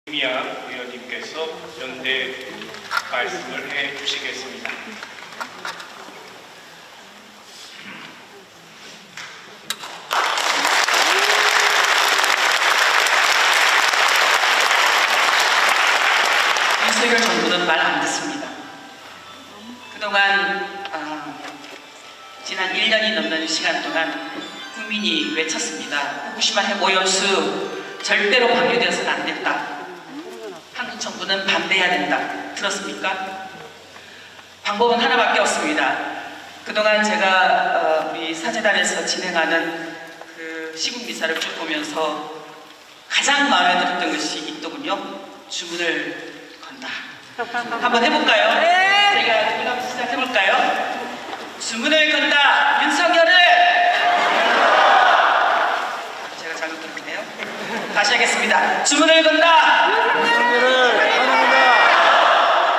미아 의원님께서 연대 말씀을 해 주시겠습니다. 윤석열 정부는 말 안 듣습니다. 그동안 지난 1년이 넘는 시간 동안 국민이 외쳤습니다. 후쿠시마 핵 오염수 절대로 방류되어서는 안 된다. 한국 정부는 반대해야 된다. 들었습니까? 방법은 하나밖에 없습니다. 그동안 제가 우리 사재단에서 진행하는 그 시국미사를 쭉 보면서 가장 마음에 들었던 것이 있더군요. 주문을 건다. 한번 해볼까요? 네. 제가 이거 한번 시작해볼까요? 주문을 건다. 윤석열을. 제가 잘못 들었네요. 다시 하겠습니다. 주문을 건다. 윤석열을 환영한다.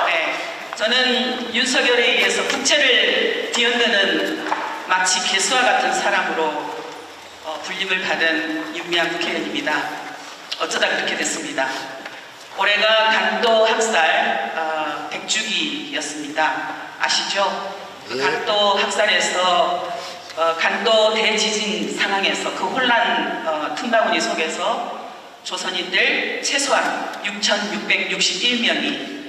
네, 저는 윤석열에 의해서 국채를 뒤흔드는 마치 개수와 같은 사람으로 불림을 받은 윤미향 국회의원입니다. 어쩌다 그렇게 됐습니다. 올해가 간도 학살 100주기였습니다. 아시죠? 그 간도 학살에서 간도 대지진 상황에서 그 혼란 틈바구니 속에서 조선인들 최소한 6,661명이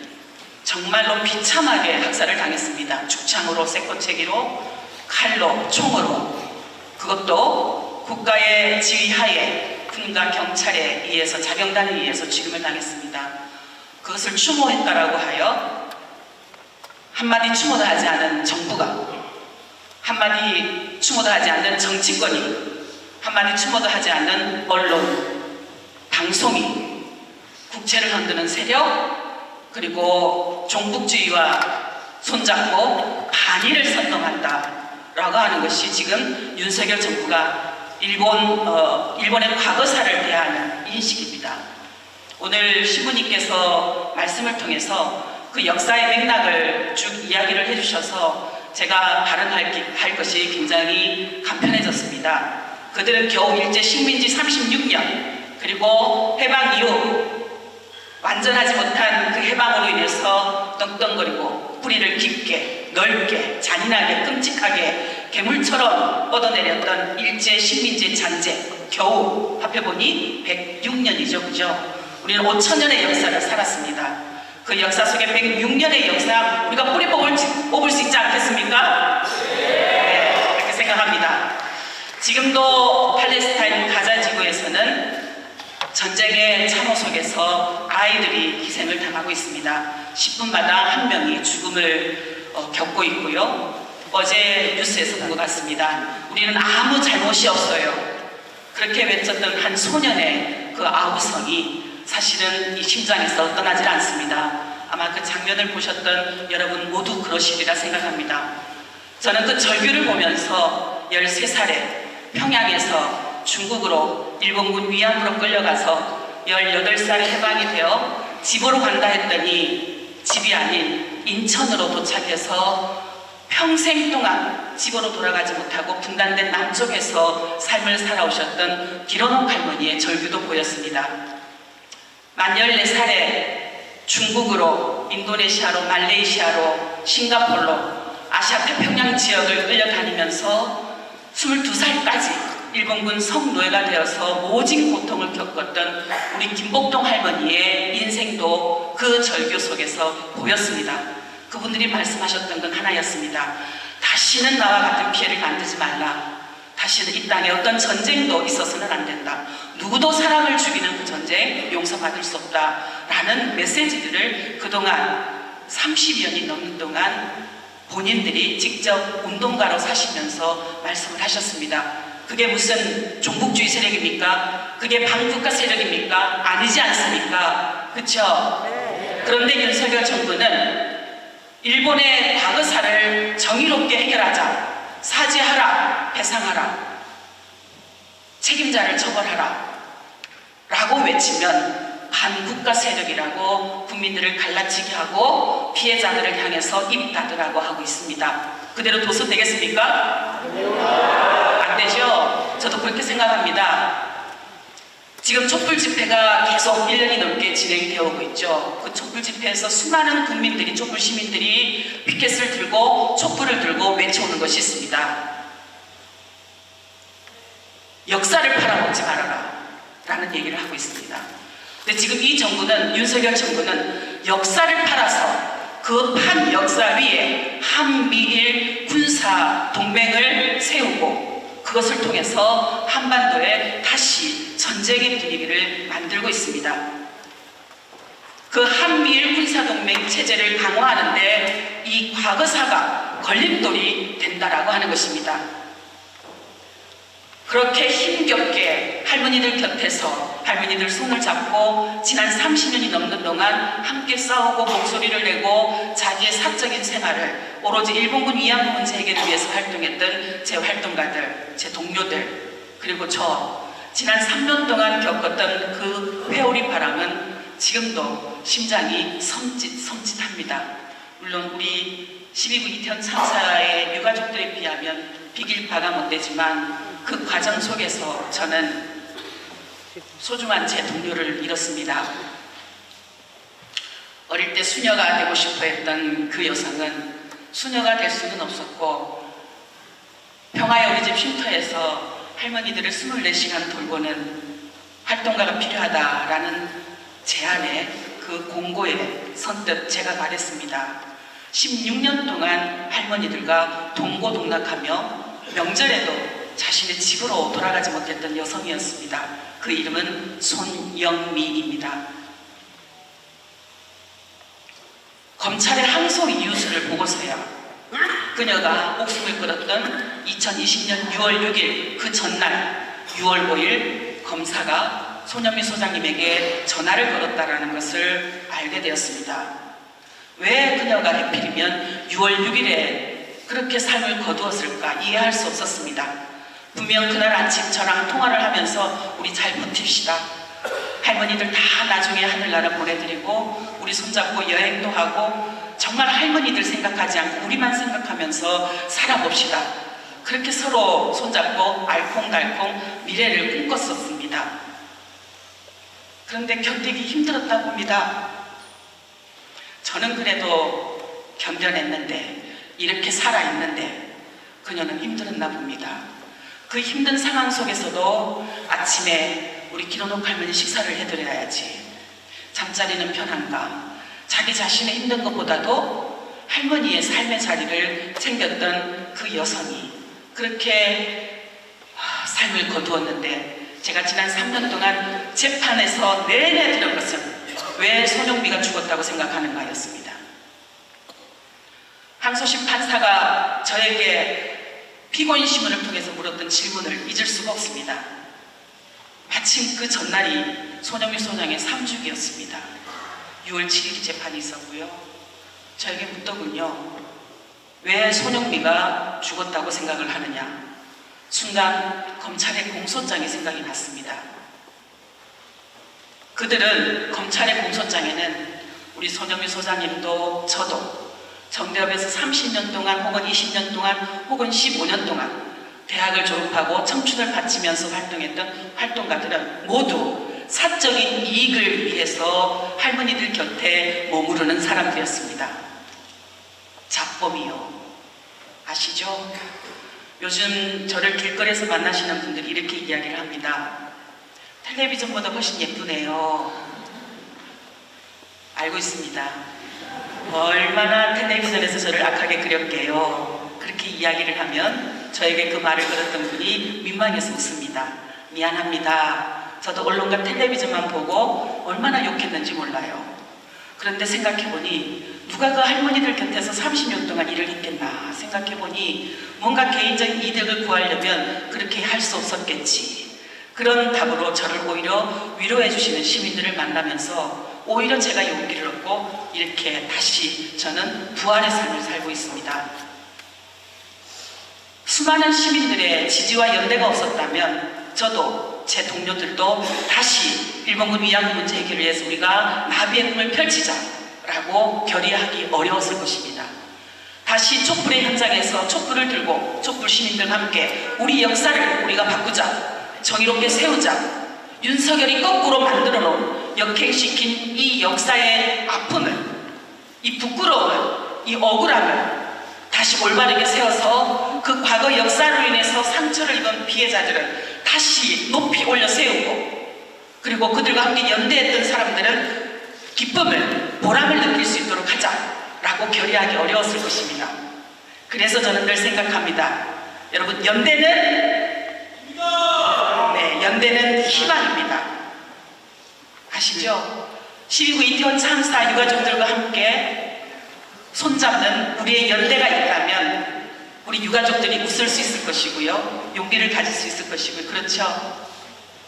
정말로 비참하게 학살을 당했습니다. 죽창으로, 쇠꼬챙이로, 칼로, 총으로. 그것도 국가의 지휘하에 군과 경찰에 의해서, 자경단에 의해서 죽임을 당했습니다. 그것을 추모했다라고 하여 한마디 추모도 하지 않은 정부가, 한마디 추모도 하지 않는 정치권이, 한마디 추모도 하지 않는 언론, 방송이, 국채를 흔드는 세력, 그리고 종북주의와 손잡고 반일을 선동한다라고 하는 것이 지금 윤석열 정부가 일본의 과거사를 대하는 인식입니다. 오늘 신부님께서 말씀을 통해서 그 역사의 맥락을 쭉 이야기를 해주셔서 제가 발언할 것이 굉장히 간편해졌습니다. 그들은 겨우 일제 식민지 36년 그리고 해방 이후 완전하지 못한 그 해방으로 인해서 떵떵거리고 뿌리를 깊게, 넓게, 잔인하게, 끔찍하게 괴물처럼 뻗어내렸던 일제 식민지 잔재, 겨우 합해보니 106년이죠, 그죠? 우리는 5,000년의 역사를 살았습니다. 그 역사 속에 106년의 역사 우리가 뿌리 뽑을 수 있지 않겠습니까? 네, 그렇게 생각합니다. 지금도 팔레스타인 가자 지구에서는 전쟁의 참호 속에서 아이들이 희생을 당하고 있습니다. 10분마다 한 명이 죽음을 겪고 있고요. 어제 뉴스에서 본 것 같습니다. 우리는 아무 잘못이 없어요. 그렇게 외쳤던 한 소년의 그 아우성이 사실은 이 심장에서 떠나질 않습니다. 아마 그 장면을 보셨던 여러분 모두 그러시리라 생각합니다. 저는 그 절규를 보면서 13살에 평양에서 중국으로 일본군 위안부로 끌려가서 18살에 해방이 되어 집으로 간다 했더니 집이 아닌 인천으로 도착해서 평생 동안 집으로 돌아가지 못하고 분단된 남쪽에서 삶을 살아오셨던 길어놓은 할머니의 절규도 보였습니다. 만 14살에 중국으로, 인도네시아로, 말레이시아로, 싱가포르로 아시아 태평양 지역을 끌려다니면서 22살까지 일본군 성노예가 되어서 모진 고통을 겪었던 우리 김복동 할머니의 인생도 그 절규 속에서 보였습니다. 그분들이 말씀하셨던 건 하나였습니다. 다시는 나와 같은 피해를 만들지 말라. 다시는 이 땅에 어떤 전쟁도 있어서는 안 된다. 누구도 사람을 죽이는 그 전쟁 용서받을 수 없다. 라는 메시지들을 그동안 30여 년이 넘는 동안 본인들이 직접 운동가로 사시면서 말씀을 하셨습니다. 그게 무슨 종북주의 세력입니까? 그게 반국가 세력입니까? 아니지 않습니까? 그렇죠? 그런데 윤석열 정부는 일본의 과거사를 정의롭게 해결하자. 사죄하라, 배상하라, 책임자를 처벌하라 라고 외치면 반국가 세력이라고 국민들을 갈라치게 하고 피해자들을 향해서 입 닫으라고 하고 있습니다. 그대로 둬서 되겠습니까? 안 되죠? 저도 그렇게 생각합니다. 지금 촛불 집회가 계속 1년이 넘게 진행이 되어 오고 있죠. 그 촛불 집회에서 수많은 국민들이, 촛불 시민들이 피켓을 들고 촛불을 들고 외쳐오는 것이 있습니다. 역사를 팔아먹지 말아라 라는 얘기를 하고 있습니다. 근데 지금 이 정부는, 윤석열 정부는 역사를 팔아서 그 판 역사 위에 한미일 군사 동맹을 세우고 그것을 통해서 한반도에 다시 전쟁의 분위기를 만들고 있습니다. 그 한미일 군사동맹 체제를 강화하는데 이 과거사가 걸림돌이 된다라고 하는 것입니다. 그렇게 힘겹게 할머니들 곁에서 할머니들 손을 잡고 지난 30년이 넘는 동안 함께 싸우고 목소리를 내고 자기의 사적인 생활을 오로지 일본군 위안부 문제 해결을 위해서 활동했던 제 활동가들, 제 동료들, 그리고 저 지난 3년 동안 겪었던 그 회오리 바람은 지금도 심장이 섬찟합니다. 물론 우리 12구 이태원 참사의 유가족들에 비하면 비길 바가 못 되지만 그 과정 속에서 저는 소중한 제 동료를 잃었습니다. 어릴 때 수녀가 되고 싶어 했던 그 여성은 수녀가 될 수는 없었고 평화의 우리 집 쉼터에서 할머니들을 24시간 돌보는 활동가가 필요하다라는 제안에 그 공고에 선뜻 제가 말했습니다. 16년 동안 할머니들과 동고동락하며 명절에도 자신의 집으로 돌아가지 못했던 여성이었습니다. 그 이름은 손영미입니다. 검찰의 항소 이유서를 보고서야 그녀가 목숨을 끊었던 2020년 6월 6일 그 전날 6월 5일 검사가 손영미 소장님에게 전화를 걸었다라는 것을 알게 되었습니다. 왜 그녀가 하필이면 6월 6일에 그렇게 삶을 거두었을까 이해할 수 없었습니다. 분명 그날 아침 저랑 통화를 하면서 우리 잘 버팁시다. 할머니들 다 나중에 하늘나라 보내드리고 우리 손잡고 여행도 하고 정말 할머니들 생각하지 않고 우리만 생각하면서 살아봅시다. 그렇게 서로 손잡고 알콩달콩 미래를 꿈꿨었습니다. 그런데 견디기 힘들었다고 봅니다. 저는 그래도 견뎌냈는데 이렇게 살아있는데 그녀는 힘들었나 봅니다. 그 힘든 상황 속에서도 아침에 우리 김원옥 할머니 식사를 해드려야지. 잠자리는 편한가. 자기 자신의 힘든 것보다도 할머니의 삶의 자리를 챙겼던 그 여성이 그렇게 삶을 거두었는데 제가 지난 3년 동안 재판에서 내내 들은 것은 왜 손영미가 죽었다고 생각하는가였습니다. 항소심 판사가 저에게 피고인 신문을 통해서 물었던 질문을 잊을 수가 없습니다. 마침 그 전날이 손영미 소장의 3주기였습니다. 6월 7일 재판이 있었고요. 저에게 묻더군요. 왜 손영미가 죽었다고 생각을 하느냐. 순간 검찰의 공소장이 생각이 났습니다. 그들은 검찰의 공소장에는 우리 손영미 소장님도 저도 정대협에서 30년 동안 혹은 20년 동안 혹은 15년 동안 대학을 졸업하고 청춘을 바치면서 활동했던 활동가들은 모두 사적인 이익을 위해서 할머니들 곁에 머무르는 사람들이었습니다. 잡범이요. 아시죠? 요즘 저를 길거리에서 만나시는 분들이 이렇게 이야기를 합니다. 텔레비전보다 훨씬 예쁘네요. 알고 있습니다. 얼마나 텔레비전에서 저를 악하게 그렸게요. 그렇게 이야기를 하면 저에게 그 말을 들었던 분이 민망해서 웃습니다. 미안합니다. 저도 언론과 텔레비전만 보고 얼마나 욕했는지 몰라요. 그런데 생각해보니 누가 그 할머니들 곁에서 30년 동안 일을 했겠나 생각해보니 뭔가 개인적인 이득을 구하려면 그렇게 할 수 없었겠지. 그런 답으로 저를 오히려 위로해 주시는 시민들을 만나면서 오히려 제가 용기를 얻고 이렇게 다시 저는 부활의 삶을 살고 있습니다. 수많은 시민들의 지지와 연대가 없었다면 저도 제 동료들도 다시 일본군 위안부 문제 해결을 위해서 우리가 나비의 꿈을 펼치자라고 결의하기 어려웠을 것입니다. 다시 촛불의 현장에서 촛불을 들고 촛불 시민들과 함께 우리 역사를 우리가 바꾸자, 정의롭게 세우자, 윤석열이 거꾸로 만들어 놓은 역행시킨 이 역사의 아픔을, 이 부끄러움을, 이 억울함을 다시 올바르게 세워서 그 과거 역사로 인해서 상처를 입은 피해자들을 다시 높이 올려 세우고, 그리고 그들과 함께 연대했던 사람들은 기쁨을, 보람을 느낄 수 있도록 하자라고 결의하기 어려웠을 것입니다. 그래서 저는 늘 생각합니다. 여러분, 연대는 희망입니다. 아시죠? 12구 이태원 참사 유가족들과 함께 손잡는 우리의 연대가 있다면 우리 유가족들이 웃을 수 있을 것이고요, 용기를 가질 수 있을 것이고요. 그렇죠?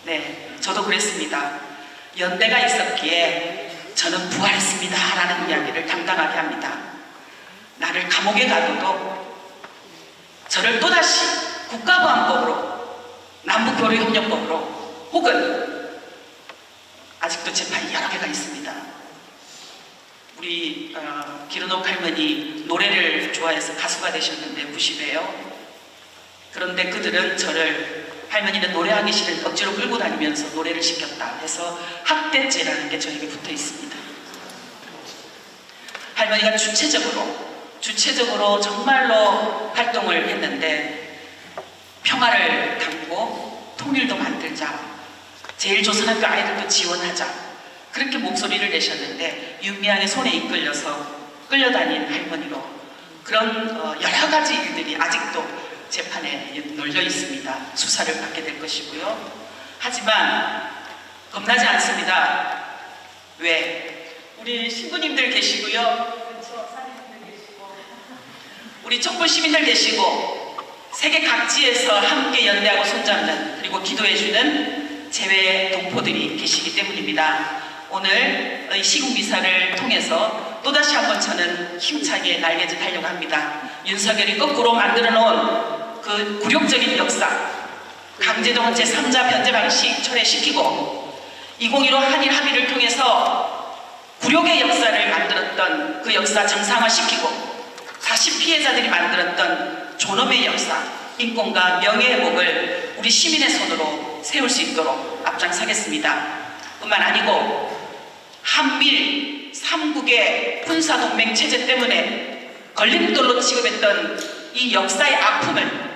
네, 저도 그랬습니다. 연대가 있었기에 저는 부활했습니다 라는 이야기를 당당하게 합니다. 나를 감옥에 가둬도 저를 또다시 국가보안법으로, 남북교류협력법으로, 혹은 아직도 재판이 여러 개가 있습니다. 우리 기르녹 할머니 노래를 좋아해서 가수가 되셨는데 90에요. 그런데 그들은 저를, 할머니는 노래하기 싫은 억지로 끌고 다니면서 노래를 시켰다 해서 학대죄라는 게 저에게 붙어 있습니다. 할머니가 주체적으로 정말로 활동을 했는데, 평화를 담고 통일도 만들자, 제일조선학교 아이들도 지원하자, 그렇게 목소리를 내셨는데 윤미향의 손에 이끌려서 끌려다닌 할머니로, 그런 여러 가지 일들이 아직도 재판에 널려 있습니다. 수사를 받게 될 것이고요. 하지만 겁나지 않습니다. 왜? 우리 신부님들 계시고요, 우리 촛불 시민들 계시고, 세계 각지에서 함께 연대하고 손잡는, 그리고 기도해주는 재외 동포들이 계시기 때문입니다. 오늘 이 시국 미사를 통해서 또다시 한번 저는 힘차게 날개짓 하려고 합니다. 윤석열이 거꾸로 만들어 놓은 그 굴욕적인 역사, 강제동원 제3자 변제 방식 철회시키고, 2015 한일 합의를 통해서 굴욕의 역사를 만들었던 그 역사 정상화시키고, 다시 피해자들이 만들었던 존엄의 역사, 인권과 명예회복을 우리 시민의 손으로 세울 수 있도록 앞장서겠습니다. 뿐만 아니고 한밀 3국의 군사동맹 체제 때문에 걸림돌로 취급했던 이 역사의 아픔을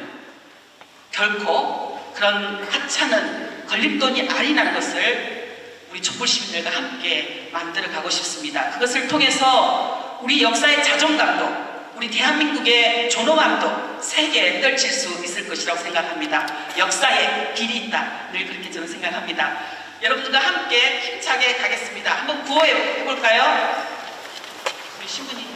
결코 그런 하찮은 걸림돌이 아니라는 것을 우리 촛불 시민들과 함께 만들어 가고 싶습니다. 그것을 통해서 우리 역사의 자존감도, 우리 대한민국의 존엄함도 세계에 떨칠 수 있을 것이라고 생각합니다. 역사에 길이 있다, 늘 그렇게 저는 생각합니다. 여러분들과 함께 힘차게 가겠습니다. 한번 구호해 볼까요? 우리 신부님.